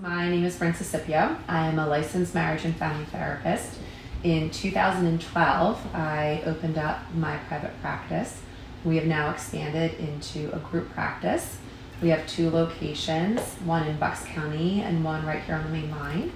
My name is Brynn Cicippio. I am a licensed marriage and family therapist. In 2012, I opened up my private practice. We have now expanded into a group practice. We have 2 locations, one in Bucks County and one right here on the main line.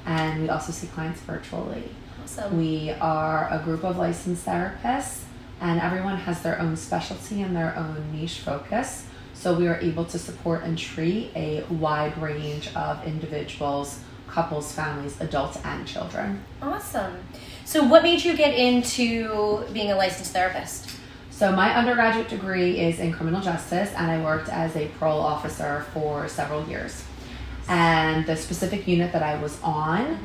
And we also see clients virtually. Awesome. We are a group of licensed therapists, and everyone has their own specialty and their own niche focus. So we are able to support and treat a wide range of individuals, couples, families, adults, and children. Awesome. So what made you get into being a licensed therapist? So my undergraduate degree is in criminal justice, and I worked as a parole officer for several years. And the specific unit that I was on,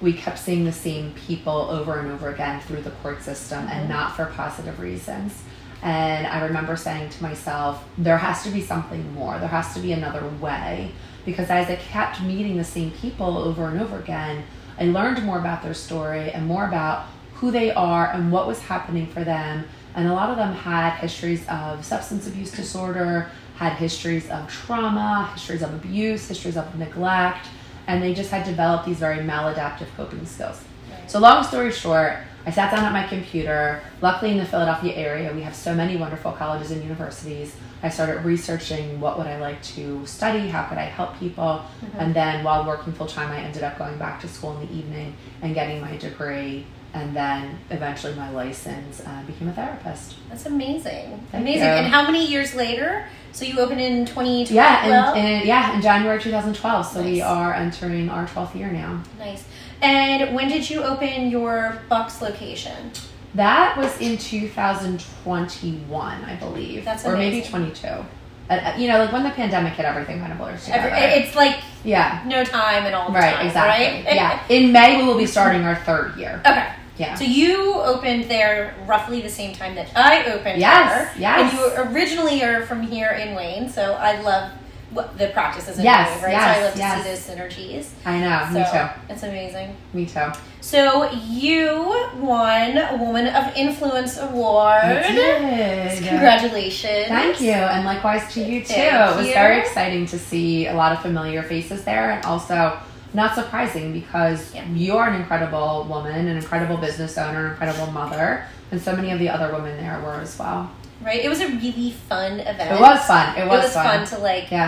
we kept seeing the same people over and over again through the court system, and not for positive reasons. And I remember saying to myself, there has to be something more. There has to be another way. Because as I kept meeting the same people over and over again, I learned more about their story and more about who they are and what was happening for them. And a lot of them had histories of substance abuse disorder, had histories of trauma, histories of abuse, histories of neglect, and they just had developed these very maladaptive coping skills. Right. So long story short, I sat down at my computer. Luckily in the Philadelphia area, we have so many wonderful colleges and universities. I started researching what would I like to study, how could I help people, and then while working full-time, I ended up going back to school in the evening and getting my degree, and then eventually my license, became a therapist. That's amazing. Thank amazing. you. And how many years later? So you opened in 2012? Yeah, in January 2012. So Nice. we are entering our 12th year now. Nice. And when did you open your Bucks location? That was in 2021, I believe. That's or maybe amazing. 22. Like when the pandemic hit, everything kind of blurs together. It's like yeah, no time and all the right, time, exactly. right? Yeah, in May we will be starting our 3rd year. Okay. Yeah. So you opened there roughly the same time that I opened Yes, there. yes. And you originally are from here in Wayne, so I love what the practices in Yes, Wayne, right? yes, So I love to yes. see those synergies. I know. So Me too. it's amazing. Me too. So you won a Woman of Influence Award. I did. Congratulations. Thank you, and likewise to you too. Thank It was you. very exciting to see a lot of familiar faces there, and also not surprising because you are an incredible woman, an incredible business owner, an incredible mother, and so many of the other women there were as well. Right? It was a really fun event. It was fun. It was fun to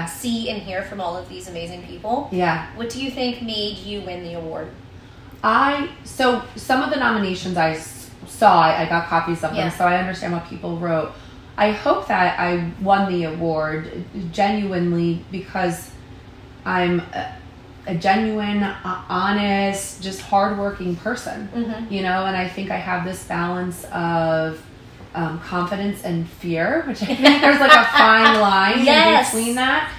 see and hear from all of these amazing people. Yeah. What do you think made you win the award? So some of the nominations I saw, I got copies of them, Yeah. so I understand what people wrote. I hope that I won the award genuinely because I'm a genuine, honest, just hardworking person, and I think I have this balance of confidence and fear, which I think there's like a fine line in between that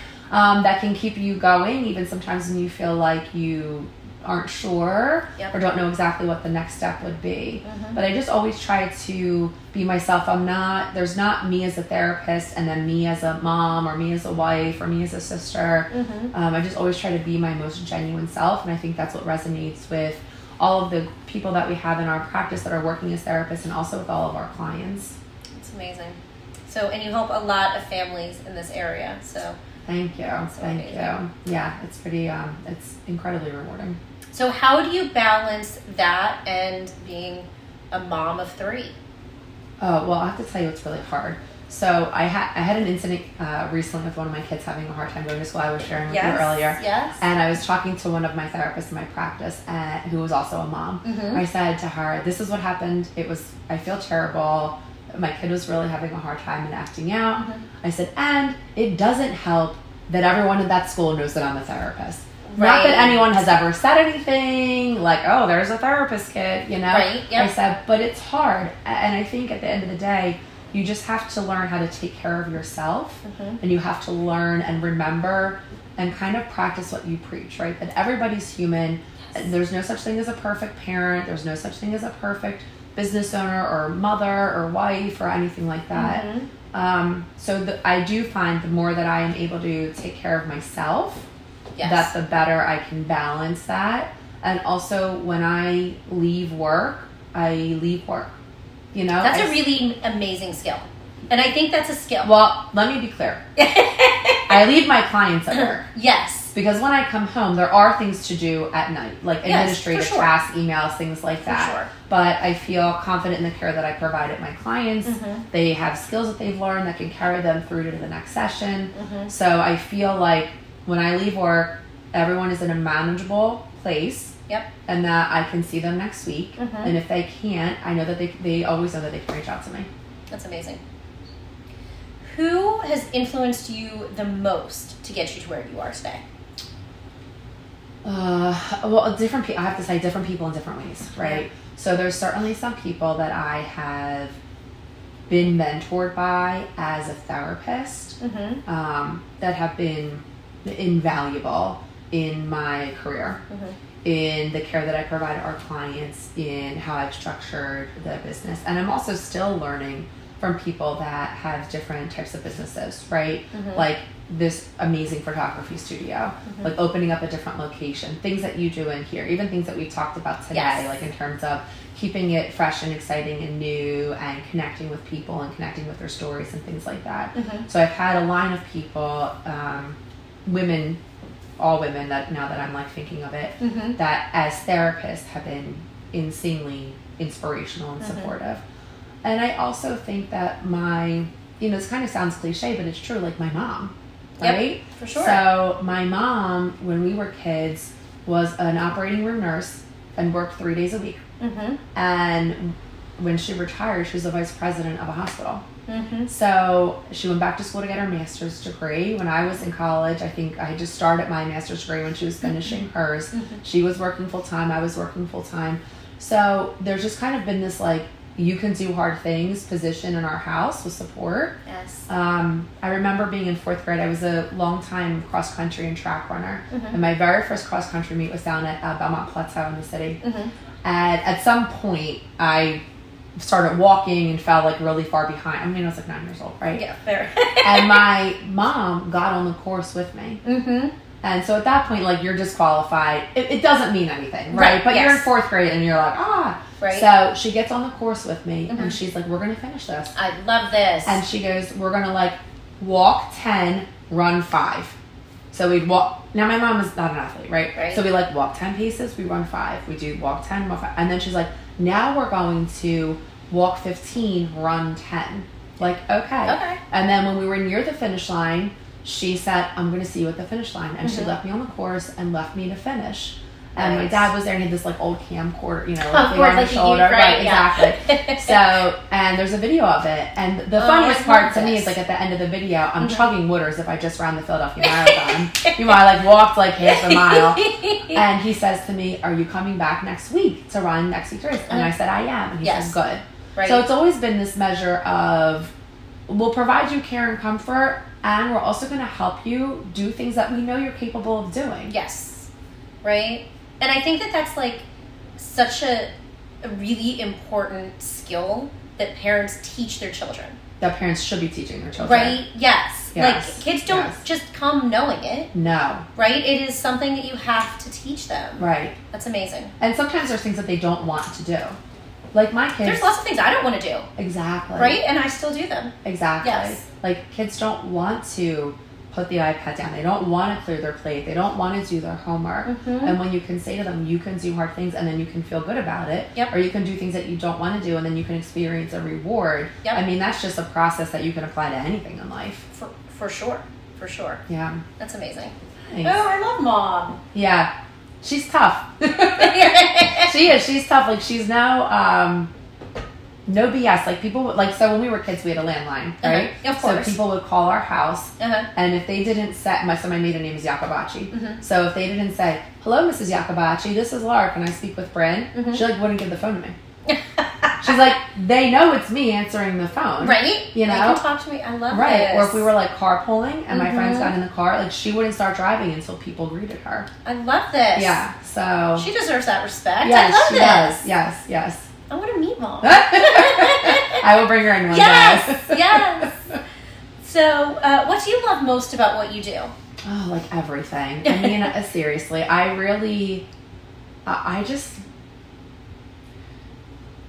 can keep you going, even sometimes when you feel like you aren't sure or don't know exactly what the next step would be. But I just always try to be myself. There's not me as a therapist and then me as a mom or me as a wife or me as a sister. I just always try to be my most genuine self, and I think that's what resonates with all of the people that we have in our practice that are working as therapists, and also with all of our clients. It's amazing. So, and you help a lot of families in this area, so. Thank you. Thank you. Yeah, it's pretty, it's incredibly rewarding. So how do you balance that and being a mom of 3? Oh, well, I have to tell you it's really hard. So I had an incident recently with one of my kids having a hard time going to school. I was sharing with you earlier. Yes. And I was talking to one of my therapists in my practice who was also a mom. I said to her, this is what happened. I feel terrible. My kid was really having a hard time and acting out. I said, and it doesn't help that everyone in that school knows that I'm a therapist. Not that anyone has ever said anything like, oh, there's a therapist kid, Right. Yep. I said, but it's hard. And I think at the end of the day, you just have to learn how to take care of yourself, and you have to learn and remember and kind of practice what you preach, right? That everybody's human. There's no such thing as a perfect parent. There's no such thing as a perfect business owner or mother or wife or anything like that. I do find the more that I am able to take care of myself, that the better I can balance that. And also when I leave work, I leave work. That's a really amazing skill. And I think that's a skill. Well, let me be clear. I leave my clients at work. Yes. because when I come home, there are things to do at night, like administrative for sure. tasks, emails, things like that. sure. But I feel confident in the care that I provide at my clients. They have skills that they've learned that can carry them through to the next session. So I feel like when I leave work, everyone is in a manageable place. Yep. And that I can see them next week. And if they can't, I know that they always know that they can reach out to me. That's amazing. Who has influenced you the most to get you to where you are today? Well, different people. I have to say, different people in different ways, right? Yeah. So there's certainly some people that I have been mentored by as a therapist that have been invaluable in my career, in the care that I provide our clients, in how I've structured the business. And I'm also still learning from people that have different types of businesses, right? Like this amazing photography studio, like opening up a different location, things that you do in here, even things that we talked about today, like in terms of keeping it fresh and exciting and new and connecting with people and connecting with their stories and things like that. So I've had a line of people, women, all women that now that I'm like thinking of it, that as therapists have been insanely inspirational and supportive. And I also think that my, this kind of sounds cliche, but it's true, like my mom, right? Yep, for sure. So my mom, when we were kids, was an operating room nurse and worked 3 days a week. And when she retired, she was the vice president of a hospital. So she went back to school to get her master's degree. When I was in college, I think I had just started my master's degree when she was finishing hers. She was working full-time, I was working full-time. So there's just kind of been this like, you can do hard things position in our house with support. Yes. I remember being in 4th grade. I was a long time cross country and track runner. And my very first cross country meet was down at Belmont Plateau in the city. And at some point, I started walking and fell like really far behind. I mean, I was like 9 years old, right? Yeah, fair. And my mom got on the course with me. And so at that point, like, you're disqualified. It doesn't mean anything, right? But you're in 4th grade and you're like, Right. So she gets on the course with me and she's like, we're going to finish this. I love this. And she goes, we're going to like walk 10, run 5. So we'd walk. Now my mom is not an athlete, right? So we like walk 10 paces, we run 5. We do walk 10, walk 5. And then she's like, now we're going to walk 15, run 10. Like, okay. And then when we were near the finish line, she said, I'm going to see you at the finish line. And she left me on the course and left me to finish. And my dad was there and he had this like old camcorder, like thing on his shoulder. Right, exactly. So, and there's a video of it. And the funniest part to me is like at the end of the video, I'm chugging water as if I just ran the Philadelphia Marathon. I like walked like half a mile. And he says to me, are you coming back next week to run next week's race? And I said, I am. And he says, good. Right. So it's always been this measure of, we'll provide you care and comfort, and we're also going to help you do things that we know you're capable of doing. Yes. Right? And I think that that's like such a really important skill that parents teach their children. That parents should be teaching their children. Right? Yes. Like kids don't just come knowing it. No. Right? It is something that you have to teach them. Right. That's amazing. And sometimes there's things that they don't want to do. Like my kids. There's lots of things I don't want to do. Exactly. Right? And I still do them. Exactly. Yes. Like kids don't want to put the iPad down. They don't want to clear their plate. They don't want to do their homework. And when you can say to them, you can do hard things and then you can feel good about it. Or you can do things that you don't want to do and then you can experience a reward. I mean, that's just a process that you can apply to anything in life. For sure. For sure. Yeah. That's amazing. Thanks. Oh, I love Mom. Yeah. She's tough. She is. She's tough. Like, she's no BS. Like, people would, like, so when we were kids, we had a landline, right? Of course. So people would call our house, and if they didn't say, my maiden name is Iacobacci. So if they didn't say, hello, Mrs. Iacobacci, this is Lara, can I speak with Brynn? She, like, wouldn't give the phone to me. She's like, they know it's me answering the phone. Right? You know? They can talk to me. I love this. Or if we were, like, carpooling, and my friends got in the car, like, she wouldn't start driving until people greeted her. I love this. Yeah, so. She deserves that respect. Yes, I love this. Does. Yes. I want to meet Mom. I will bring her in one day. Yes. So, what do you love most about what you do? Oh, like everything. I mean, seriously, I just,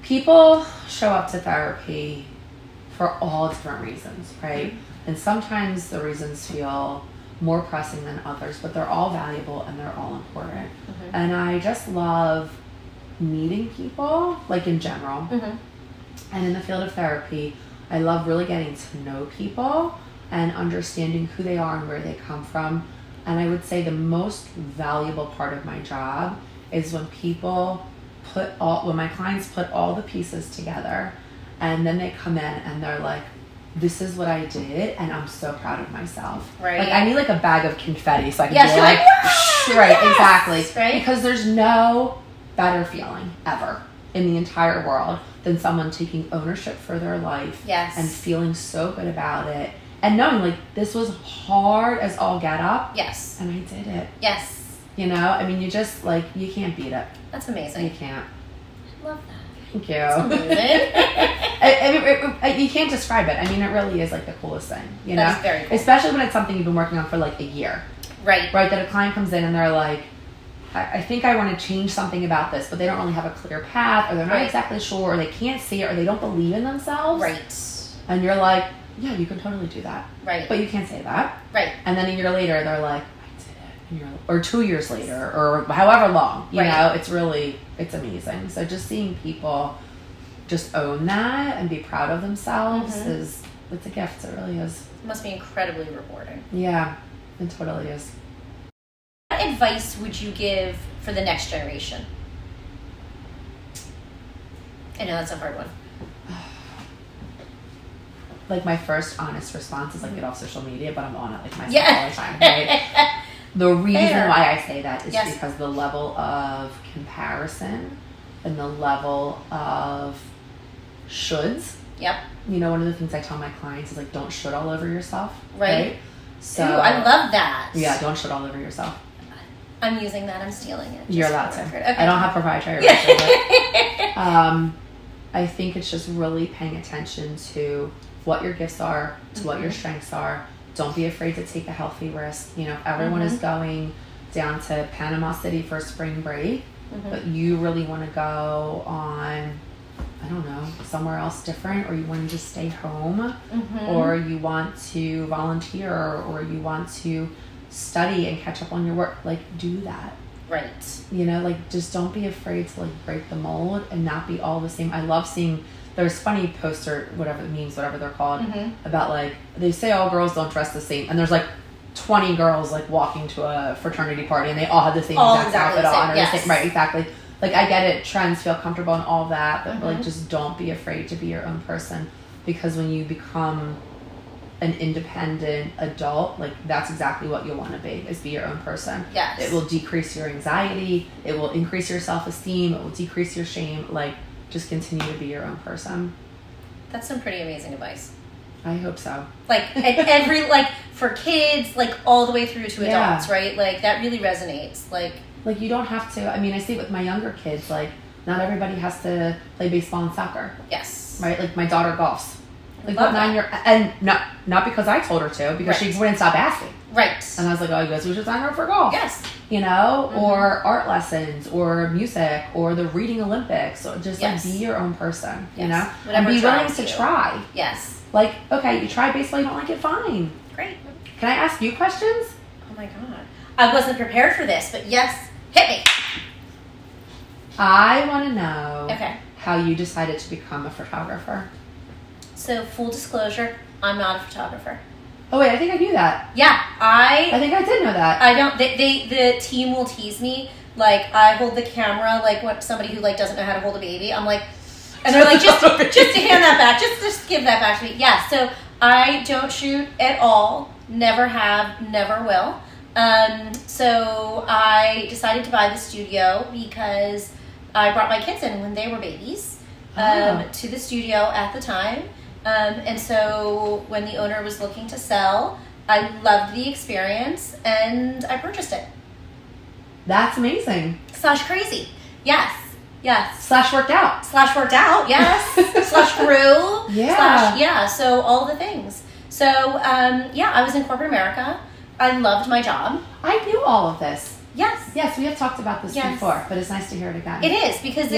people show up to therapy for all different reasons, right? And sometimes the reasons feel more pressing than others, but they're all valuable and they're all important. And I just love meeting people, like in general. And in the field of therapy, I love really getting to know people and understanding who they are and where they come from. And I would say the most valuable part of my job is when when my clients put all the pieces together, and then they come in and they're like, this is what I did, and I'm so proud of myself. Right. Like, I need like a bag of confetti so I can be you're like, yes, right, yes, exactly. Right? Because there's no better feeling ever in the entire world than someone taking ownership for their life and feeling so good about it. And knowing, like, this was hard as all get up. Yes. And I did it. Yes. You know? I mean, you just, like, you can't beat it. That's amazing. You can't. I love that. Thank you. That's amazing. I mean, you can't describe it. I mean, it really is, like, the coolest thing. You know? That's very cool. Especially when it's something you've been working on for, like, a year. Right. Right? That a client comes in and they're like, I think I want to change something about this, but they don't really have a clear path, or they're not exactly sure, or they can't see it, or they don't believe in themselves. Right. And you're like, yeah, you can totally do that. Right. But you can't say that. Right. And then a year later, they're like, I did it. And you're, or 2 years later, or however long, you know, it's amazing. So just seeing people just own that and be proud of themselves it's a gift. It really is. It must be incredibly rewarding. Yeah, it totally is. What advice would you give for the next generation? I know that's a hard one. Like, my first honest response is like, get off social media, but I'm on it like myself all the time, right? The reason why I say that is because the level of comparison and the level of shoulds. Yep. You know, one of the things I tell my clients is like, don't should all over yourself. Right. So, ooh, I love that. Yeah, don't should all over yourself. I'm using that. I'm stealing it. You're allowed to. Okay. I don't have proprietary rights. But, I think it's just really paying attention to what your gifts are, to what your strengths are. Don't be afraid to take a healthy risk. You know, if everyone is going down to Panama City for spring break, but you really want to go on, I don't know, somewhere else different, or you want to just stay home, or you want to volunteer, or you want to study and catch up on your work, like, do that. Right. You know, like, just don't be afraid to, like, break the mold and not be all the same. I love seeing, there's funny posts or whatever, memes, whatever they're called, about, like, they say all girls don't dress the same, and there's, like, 20 girls, like, walking to a fraternity party, and they all have the same exact outfit on. Right, exactly. Like, I get it, trends, feel comfortable and all that, but, like, just don't be afraid to be your own person, because when you become an independent adult, like, that's exactly what you'll want to be, is be your own person. Yes. It will decrease your anxiety, it will increase your self-esteem, it will decrease your shame. Like, just continue to be your own person. That's some pretty amazing advice. I hope so. Like, every, like, for kids, like, all the way through to adults, right? Like, that really resonates. Like, you don't have to, I mean, I see it with my younger kids, like, not everybody has to play baseball and soccer. Yes. Right? Like, my daughter golfs. Like, what 9-year, and not because I told her to, because she wouldn't stop asking. Right. And I was like, oh, you guys, we should sign her up for golf. Yes. You know, or art lessons, or music, or the reading Olympics, or just like be your own person, you know, whatever, and be willing to try. Yes. Like, okay, you try baseball, you don't like it, fine. Great. Can I ask you questions? Oh my God. I wasn't prepared for this, but yes, hit me. I want to know how you decided to become a photographer. So, full disclosure, I'm not a photographer. Oh wait, I think I knew that. Yeah, I think I did know that. I don't. The team will tease me, like, I hold the camera like what somebody who, like, doesn't know how to hold a baby. I'm like, and they're like, just to hand that back, just give that back to me. Yeah. So I don't shoot at all. Never have. Never will. So I decided to buy the studio because I brought my kids in when they were babies to the studio at the time. And so when the owner was looking to sell, I loved the experience and I purchased it. That's amazing. / crazy. Yes. Yes. / worked out. / worked out. Yes. / grew. Yeah. So all the things. So, I was in corporate America. I loved my job. I knew all of this. Yes. Yes, we have talked about this before, but it's nice to hear it again. It is, because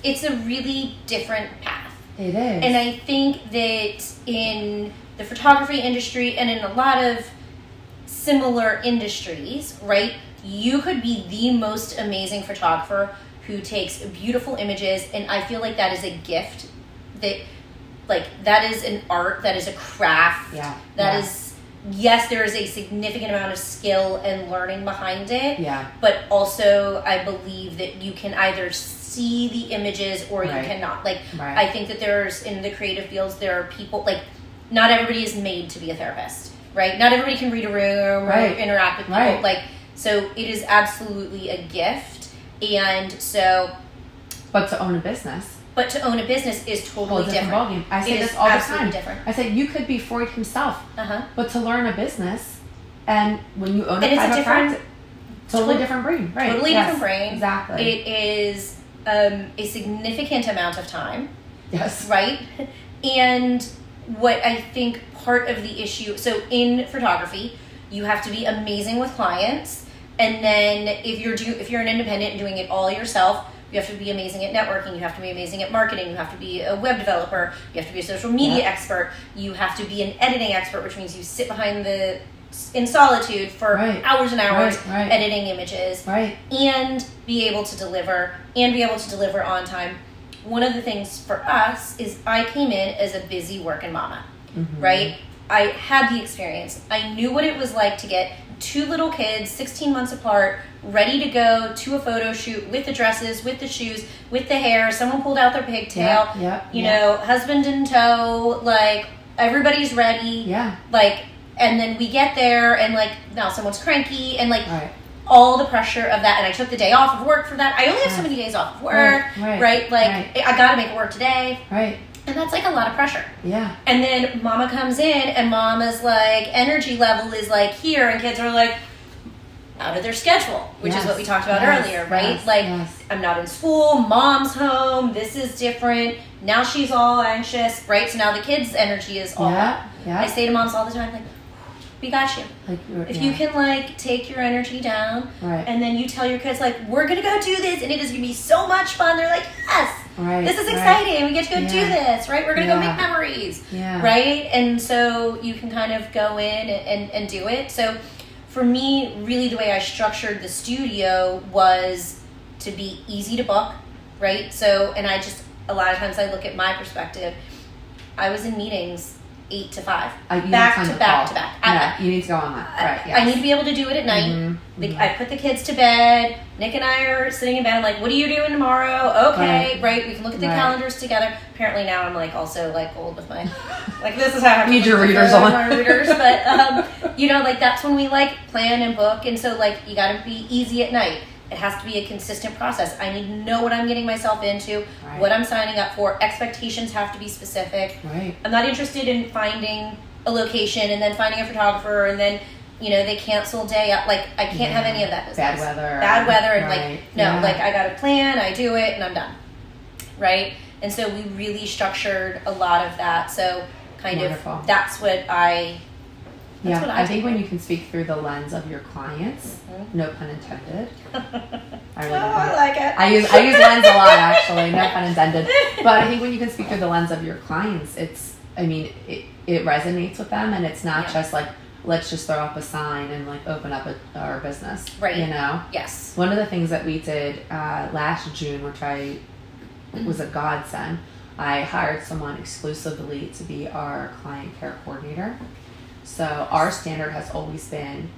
it's a really different path. It is. And I think that in the photography industry and in a lot of similar industries, right? You could be the most amazing photographer who takes beautiful images, and I feel like that is a gift. That is an art, that is a craft. Yeah. That is, yes, there is a significant amount of skill and learning behind it. Yeah. But also, I believe that you can either see the images or you cannot. I think that there's, in the creative fields, there are people, not everybody is made to be a therapist, right? Not everybody can read a room or interact with people. So it is absolutely a gift. And so... But to own a business is totally different. I say this all the time. Different. I say you could be Freud himself, but to learn a business, and when you own a private practice, totally different brain, right? Totally different brain. Exactly. It is a significant amount of time. Yes. Right. And what I think part of the issue, so in photography, you have to be amazing with clients, and then if you're an independent and doing it all yourself, you have to be amazing at networking. You have to be amazing at marketing. You have to be a web developer. You have to be a social media expert. You have to be an editing expert, which means you sit in solitude for hours and hours editing images, and be able to deliver on time. One of the things for us is I came in as a busy working mama, right? I had the experience. I knew what it was like to get 2 little kids, 16 months apart, ready to go to a photo shoot with the dresses, with the shoes, with the hair. Someone pulled out their pigtail. You know, husband in tow. Everybody's ready. And then we get there, and now someone's cranky, and all the pressure of that. And I took the day off of work for that. I only have so many days off of work, I got to make it work today. And that's a lot of pressure. Yeah. And then mama comes in, and mama's energy level is here, and kids are out of their schedule, which is what we talked about earlier, right? I'm not in school, mom's home, this is different. Now she's all anxious, right? So now the kids' energy is all up. I say to moms all the time, we got you. If you can take your energy down, and then you tell your kids we're gonna go do this, and it is gonna be so much fun. They're yes. This is exciting. We get to go do this, right? We're going to go make memories, right? And so you can kind of go in and do it. So for me, really the way I structured the studio was to be easy to book, right? So, and a lot of times I look at my perspective. I was in meetings 8 to 5, back to back. You need to go on that. I need to be able to do it at night. I put the kids to bed. Nick and I are sitting in bed. I'm what are you doing tomorrow? Okay, right. We can look at the calendars together. Apparently now I'm also old with my this is how I have to need your readers on my readers. But that's when we plan and book. And so you got to be easy at night. It has to be a consistent process. I need to know what I'm getting myself into, what I'm signing up for. Expectations have to be specific. I'm not interested in finding a location and then finding a photographer and then, they cancel day. I can't have any of that business. Bad weather. And I got a plan, I do it, and I'm done. Right? And so we really structured a lot of that. So that's what I... I think when you can speak through the lens of your clients, no pun intended. I like it. I use lens a lot, actually, no pun intended. But I think when you can speak through the lens of your clients, it resonates with them, and it's not just let's just throw up a sign and open up our business, right? Yes. One of the things that we did last June, which was a godsend, I hired someone exclusively to be our client care coordinator. So our standard has always been,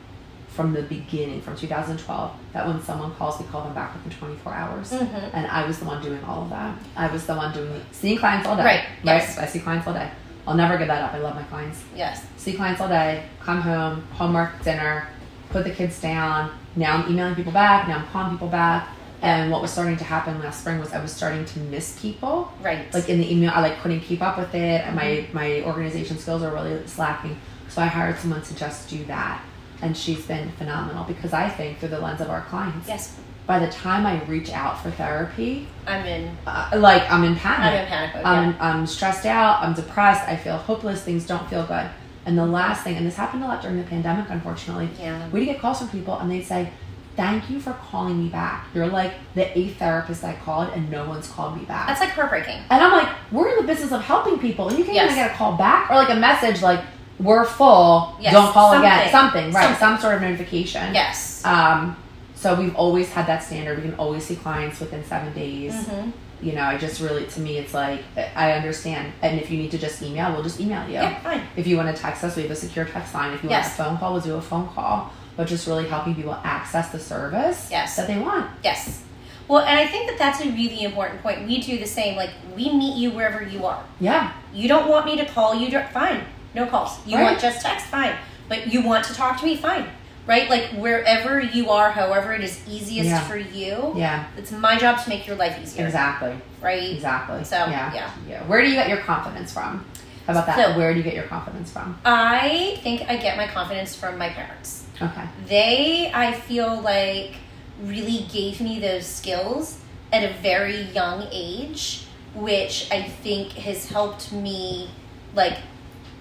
from the beginning, from 2012, that when someone calls, we call them back within 24 hours. And I was the one doing all of that. I was the one seeing clients all day. Right. Yes. I see clients all day. I'll never give that up. I love my clients. Yes. See clients all day, come home, homework, dinner, put the kids down. Now I'm emailing people back. Now I'm calling people back. And what was starting to happen last spring was I was starting to miss people. Right. In the email, I couldn't keep up with it. And my organization skills are really slacking. So I hired someone to just do that. And she's been phenomenal because I think through the lens of our clients. Yes. By the time I reach out for therapy, I'm in I'm in panic. I'm in panic mode. I'm stressed out. I'm depressed. I feel hopeless. Things don't feel good. And the last thing, and this happened a lot during the pandemic, unfortunately. Yeah. We'd get calls from people, and they'd say, "Thank you for calling me back. You're the 8th therapist I called, and no one's called me back." That's heartbreaking. And I'm we're in the business of helping people, and you can't even get a call back or a message we're full. Yes. Don't call Something. again. Something, right? Something. Some sort of notification. Yes. So we've always had that standard. We can always see clients within 7 days. Mm-hmm. You know, I just really, to me, it's like, I understand. And if you need to just email, we'll just email you. Yeah, fine. If you want to text us, we have a secure text line. If you want a phone call, we'll do a phone call. But just really helping people access the service that they want. Yes. Well, and I think that that's a really important point. We do the same. Like, we meet you wherever you are. Yeah. You don't want me to call you, fine. No calls. You want just text, fine. But you want to talk to me, fine. Right? Like, wherever you are, however it is easiest for you. Yeah. It's my job to make your life easier. Exactly. Right? Exactly. So, yeah. Where do you get your confidence from? How about that? So, where do you get your confidence from? I think I get my confidence from my parents. Okay. They, I feel like, really gave me those skills at a very young age, which I think has helped me, like,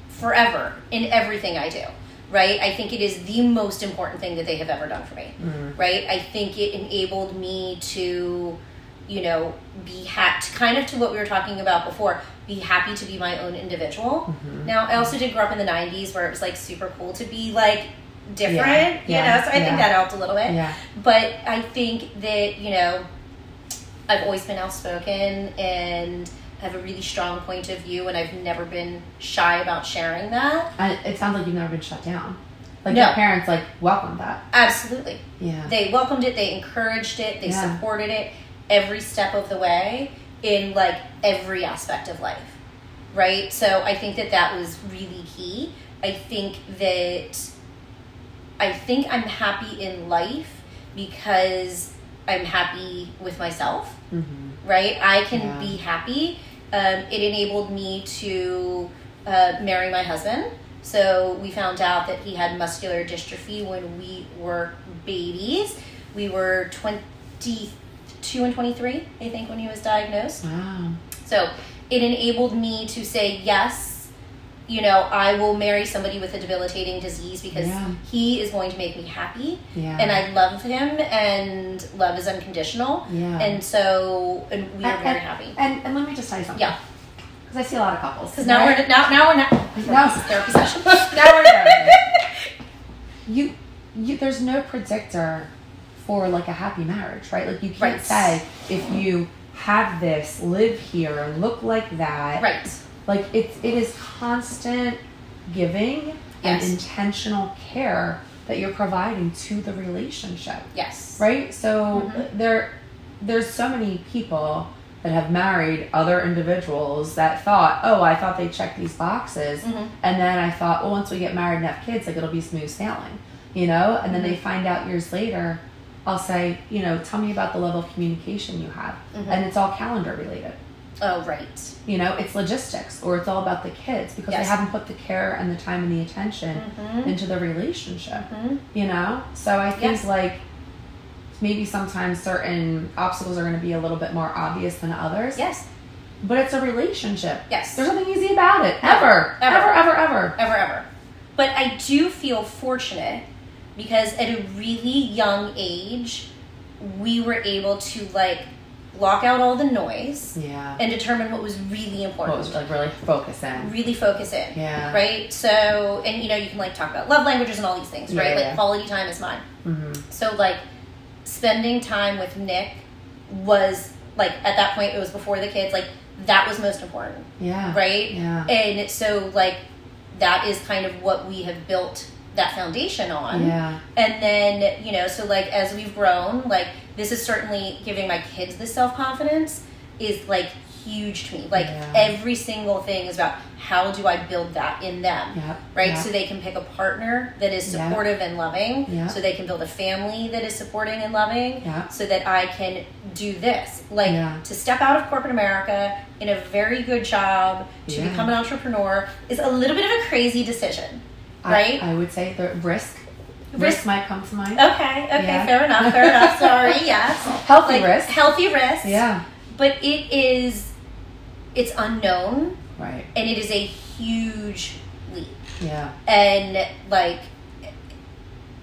forever in everything I do. Right? I think it is the most important thing that they have ever done for me. Mm-hmm. Right? I think it enabled me to, you know, be kind of to what we were talking about before, be happy to be my own individual. Mm-hmm. Now, I also did grow up in the 90s where it was, like, super cool to be, like, different, you know, so I think that helped a little bit. Yeah. But I think that, you know, I've always been outspoken and have a really strong point of view, and I've never been shy about sharing that. It sounds like you've never been shut down. Like, your parents, like, welcomed that. Absolutely. Yeah. They welcomed it, they encouraged it, they supported it every step of the way in, like, every aspect of life. Right? So I think that that was really key. I think I'm happy in life because I'm happy with myself. Mm-hmm. Right? I can be happy. It enabled me to marry my husband. So we found out that he had muscular dystrophy when we were babies. We were 22 and 23, I think, when he was diagnosed. Wow. So it enabled me to say, yes, you know, I will marry somebody with a debilitating disease because he is going to make me happy. Yeah. And I love him, and love is unconditional. Yeah. And so, and we are very happy. And let me just tell you something. Yeah. Because I see a lot of couples. Because now we're not. Now it's a therapy session. Now we're therapy. You, there's no predictor for, like, a happy marriage, right? Like, you can't say, if you have this, live here, look like that. Right. Like, it is constant giving and intentional care that you're providing to the relationship. Yes. Right? So there's so many people that have married other individuals that thought, oh, I thought they checked these boxes. Mm-hmm. And then I thought, well, once we get married and have kids, like, it'll be smooth sailing, you know? And then they find out years later, I'll say, you know, tell me about the level of communication you have. Mm-hmm. And it's all calendar related. Oh, right. You know, it's logistics, or it's all about the kids because they haven't put the care and the time and the attention into the relationship, you know? So I think, like, maybe sometimes certain obstacles are going to be a little bit more obvious than others. Yes. But it's a relationship. Yes. There's nothing easy about it. Ever. But I do feel fortunate because at a really young age, we were able to, like, block out all the noise and determine what was really important. What was, like, really focus in. Really focus in. Yeah. Right? So, and, you know, you can, like, talk about love languages and all these things, right? Like, quality time is mine. Mm-hmm. So, like, spending time with Nick was, like, at that point, it was before the kids, like, that was most important. Yeah. Right? Yeah. And so, like, that is kind of what we have built that foundation on. Yeah. And then, you know, so, like, as we've grown, like, this is certainly giving my kids the self-confidence is, like, huge to me. Like, every single thing is about how do I build that in them, right? So they can pick a partner that is supportive and loving, so they can build a family that is supporting and loving, so that I can do this. Like, to step out of corporate America in a very good job to become an entrepreneur is a little bit of a crazy decision, right? I would say the risk might come to mind. Okay, fair enough. Sorry, yes. Healthy risk. Healthy risk. Yeah. But it's unknown. Right. And it is a huge leap. Yeah. And, like,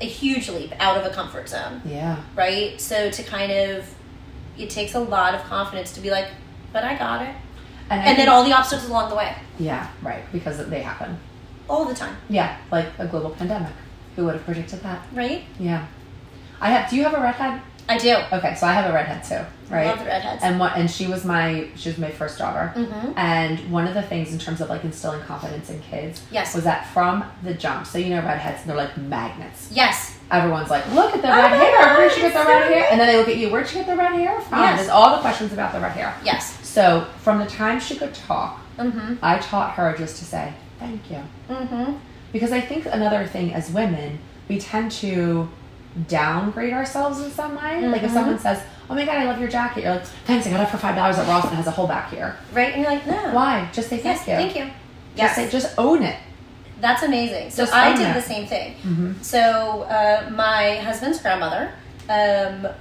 a huge leap out of a comfort zone. Yeah. Right? So to kind of, it takes a lot of confidence to be like, but I got it. And then all the obstacles along the way. Yeah, right. Because they happen. all the time. Yeah, like a global pandemic. Who would have predicted that? Right? Yeah. Do you have a redhead? I do. Okay, so I have a redhead too, right? I love the redheads. And she was my first daughter. Mm-hmm. And one of the things in terms of like instilling confidence in kids Yes. was that from the jump. So redheads, they're like magnets. Yes. Everyone's like, look at the red hair. Where'd you get the red hair? Good. And then they look at you. Where'd you get the red hair from? Yes. There's all the questions about the red hair. Yes. So from the time she could talk, Mm-hmm. I taught her just to say thank you. Mm-hmm. Because I think another thing as women, we tend to downgrade ourselves in some way. Mm-hmm. Like if someone says, oh my God, I love your jacket. You're like, thanks, I got it for $5 at Ross and it has a hole back here. Right? And you're like, no. Why? Just say thank you. Thank you. Yes. Just own it. That's amazing. So Just I own did it. the same thing. Mm-hmm. So my husband's grandmother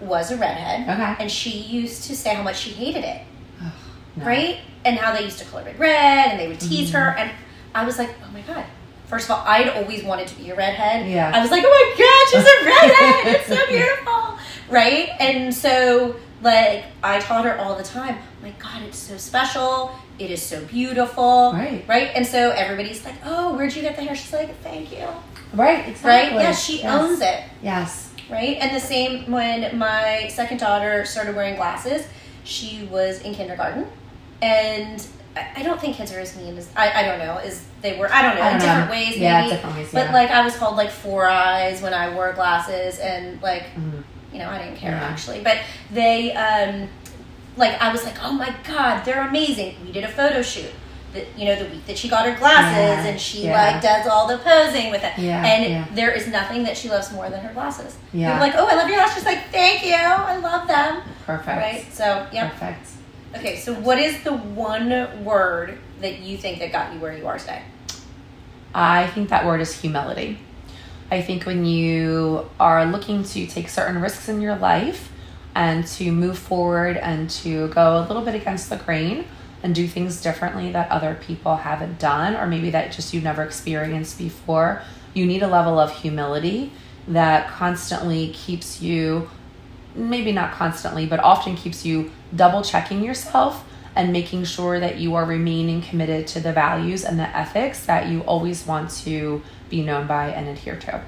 was a redhead. Okay. And she used to say how much she hated it. Oh, no. Right? And how they used to color it red and they would tease Mm-hmm. her. And I was like, oh my God. First of all, I'd always wanted to be a redhead. Yeah. I was like, oh my God, she's a redhead. It's so beautiful. Right? And so, like, I taught her all the time, oh my God, it's so special. It is so beautiful. Right. Right? And so everybody's like, oh, where'd you get the hair? She's like, thank you. Right, exactly. Right? Yeah, she owns it. Yes. Right? And the same when my second daughter started wearing glasses, she was in kindergarten. And I don't think kids are as mean as, I don't know, as they were. I don't know, in different ways maybe. Yeah, different ways, But like I was called like Four Eyes when I wore glasses and like, Mm-hmm. I didn't care Yeah. actually. But they, like I was like, oh my God, they're amazing. We did a photo shoot. The week that she got her glasses and she like does all the posing with it. Yeah, and there is nothing that she loves more than her glasses. Yeah. People are like, oh, I love your glasses. She's like, thank you. I love them. Perfect. Right? So, yeah. Perfect. Okay, so what is the one word that you think that got you where you are today? I think that word is humility. I think when you are looking to take certain risks in your life and to move forward and to go a little bit against the grain and do things differently that other people haven't done, or maybe that just you've never experienced before, you need a level of humility that constantly keeps you, maybe not constantly, but often keeps you double checking yourself and making sure that you are remaining committed to the values and the ethics that you always want to be known by and adhere to.